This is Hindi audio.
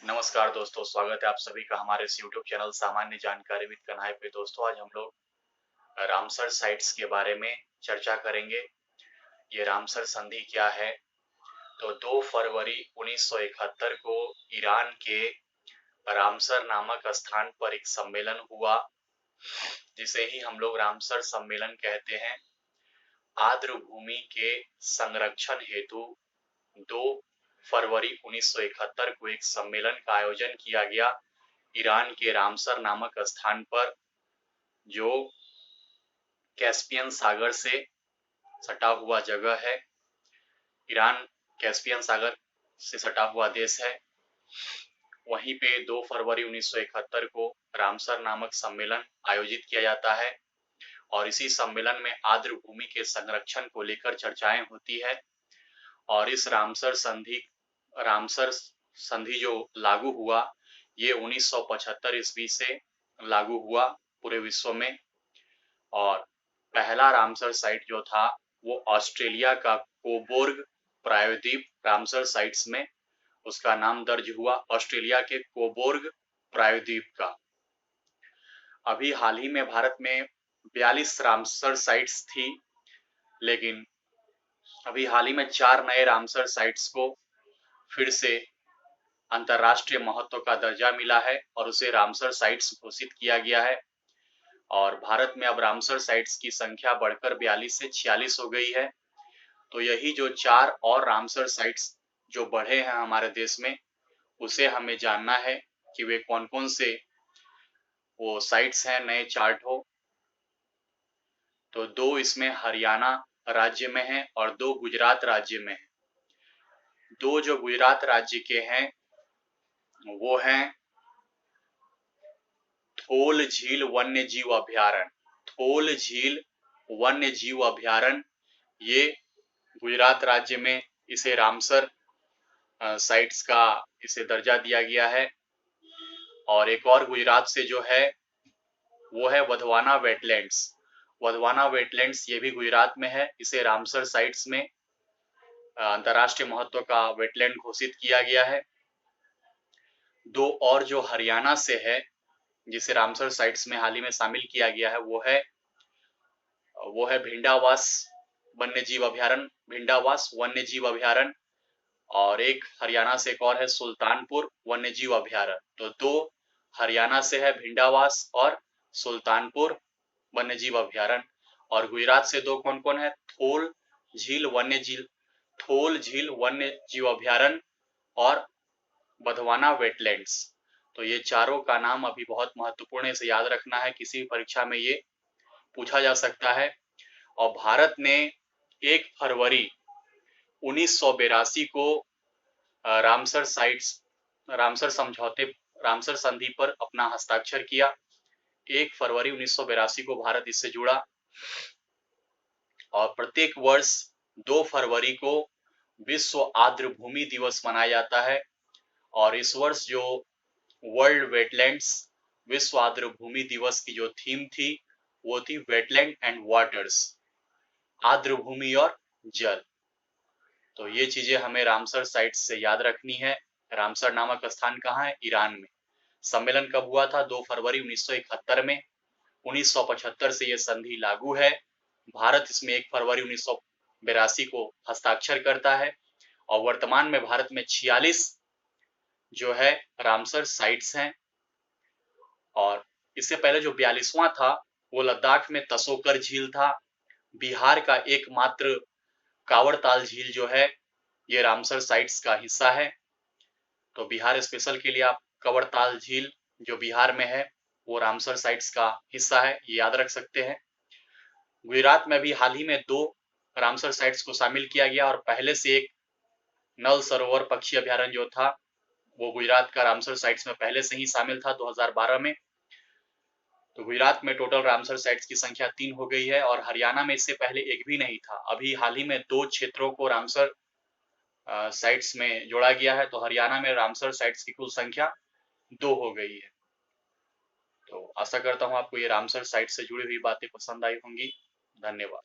नमस्कार दोस्तों, स्वागत है आप सभी का हमारे इस यूट्यूब चैनल सामान्य जानकारी विद कन्हाई पे। दोस्तों, आज हम लोग रामसर साइट्स के बारे में चर्चा करेंगे। ये रामसर संधि क्या है? तो 2 फरवरी 1971 को ईरान के रामसर नामक स्थान पर एक सम्मेलन हुआ, जिसे ही हम लोग रामसर सम्मेलन कहते हैं। आर्द्र भूमि के संरक्षण हेतु 2 फरवरी 1971 को एक सम्मेलन का आयोजन किया गया ईरान के रामसर नामक स्थान पर, जो कैस्पियन सागर से सटा हुआ जगह है। ईरान कैस्पियन सागर से सटा हुआ देश है। वहीं पे 2 फरवरी 1971 को रामसर नामक सम्मेलन आयोजित किया जाता है और इसी सम्मेलन में आर्द्र भूमि के संरक्षण को लेकर चर्चाएं होती है। और इस रामसर संधि जो लागू हुआ, ये 1975 ईस्वी से लागू हुआ पूरे विश्व में। और पहला रामसर साइट जो था वो ऑस्ट्रेलिया का कोबोर्ग प्रायद्वीप रामसर साइट्स में उसका नाम दर्ज हुआ, ऑस्ट्रेलिया के कोबोर्ग प्रायद्वीप का। अभी हाल ही में भारत में 42 रामसर साइट्स थी, लेकिन अभी हाल ही में 4 नए रामसर साइट्स को फिर से अंतर्राष्ट्रीय महत्व का दर्जा मिला है और उसे रामसर साइट्स घोषित किया गया है। और भारत में अब रामसर साइट्स की संख्या बढ़कर 42 से 46 हो गई है। तो यही जो 4 और रामसर साइट्स जो बढ़े हैं हमारे देश में, उसे हमें जानना है कि वे कौन कौन से वो साइट्स हैं, नए चार्ट हो। तो 2 इसमें हरियाणा राज्य में है और 2 गुजरात राज्य में है। 2 जो गुजरात राज्य के हैं वो हैं थोल झील वन्य जीव अभ्यारण्य। थोल झील वन्य जीव अभ्यारण्य, ये गुजरात राज्य में इसे रामसर साइट्स का इसे दर्जा दिया गया है। और एक और गुजरात से जो है वो है वधवाना वेटलैंड्स। वधवाना वेटलैंड्स ये भी गुजरात में है, इसे रामसर साइट्स में अंतर्राष्ट्रीय महत्व का वेटलैंड घोषित किया गया है। 2 और जो हरियाणा से है, जिसे रामसर साइट्स में हाल ही में शामिल किया गया है, वो है भिंडावास वन्यजीव अभ्यारण्य, भिंडावास वन्यजीव अभ्यारण्य। और एक हरियाणा से एक और है सुल्तानपुर वन्यजीव अभ्यारण्य। तो 2 हरियाणा से है, भिंडावास और सुल्तानपुर वन्यजीव अभ्यारण्य। और गुजरात से 2 कौन कौन है? थोल झील वन्य जीव अभ्यारण्य और बधवाना वेटलैंड्स। तो ये चारों का नाम अभी बहुत महत्वपूर्ण है, इसे याद रखना है, किसी भी परीक्षा में ये पूछा जा सकता है। और भारत ने 1 फरवरी 1982 को रामसर संधि पर अपना हस्ताक्षर किया। 1 फरवरी 1982 को भारत इससे जुड़ा। और प्रत्येक वर्ष 2 फरवरी को विश्व आर्द्र भूमि दिवस मनाया जाता है। और इस वर्ष जो वर्ल्ड वेटलैंड्स विश्व आर्द्र भूमि दिवस की जो थीम थी वो थी वेटलैंड एंड वाटर्स, आर्द्र भूमि और जल। तो ये चीजें हमें रामसर साइट से याद रखनी है। रामसर नामक स्थान कहाँ है? ईरान में। सम्मेलन कब हुआ था? 2 फरवरी 1971 में। 1975 से ये संधि लागू है। भारत इसमें 1 फरवरी 1982 को हस्ताक्षर करता है। और वर्तमान में भारत में 46 जो है रामसर साइट्स हैं। और इससे पहले जो 42वां था वो लद्दाख में तसोकर झील था। बिहार का एकमात्र कांवड़ताल झील जो है ये रामसर साइट्स का हिस्सा है। तो बिहार स्पेशल के लिए आप कांवड़ताल झील जो बिहार में है वो रामसर साइट्स का हिस्सा है, ये याद रख सकते हैं। गुजरात में भी हाल ही में 2 रामसर साइट्स को शामिल किया गया और पहले से एक नल सरोवर पक्षी अभ्यारण्य जो था वो गुजरात का रामसर साइट्स में पहले से ही शामिल था 2012 में। तो गुजरात में टोटल रामसर साइट्स की संख्या 3 हो गई है। और हरियाणा में इससे पहले एक भी नहीं था। अभी हाल ही में 2 क्षेत्रों को रामसर साइट्स में जोड़ा गया है। तो हरियाणा में रामसर साइट्स की कुल संख्या 2 हो गई है। तो आशा करता हूँ आपको ये रामसर साइट से जुड़ी हुई बातें पसंद आई होंगी। धन्यवाद।